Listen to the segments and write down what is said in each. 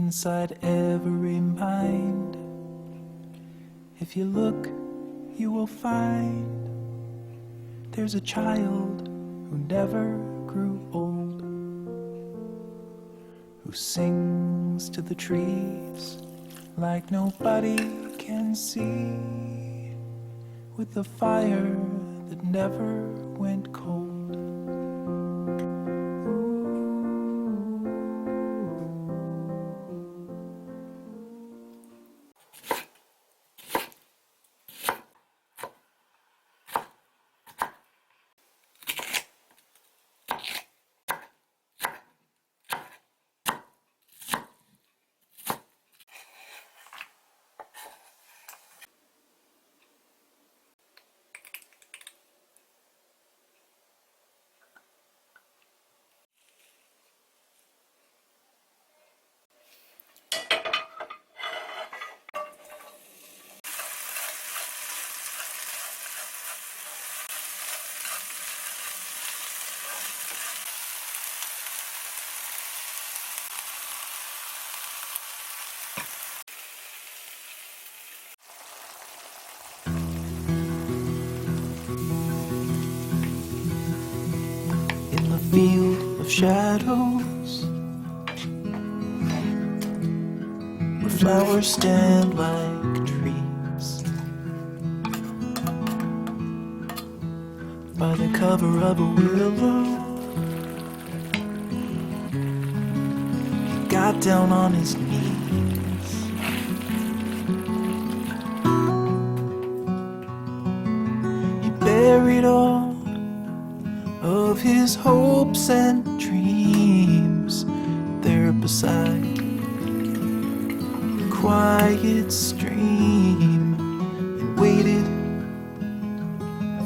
inside every mind. If you look, you will find there's a child who never grew old, who sings to the trees like nobody can see, with a fire that never went cold. In the field of shadows, where flowers stand like trees, by the cover of a willow, he got down on his knees. He buried all of his hopes and dreams there beside the quiet stream, and waited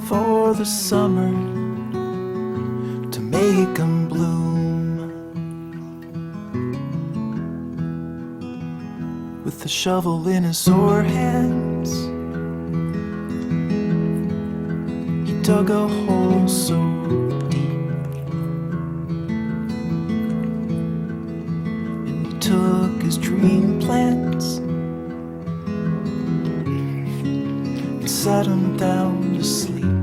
for the summer to make him bloom. With the shovel in his sore hands, he dug a hole so took his dream plants and sat him down to sleep.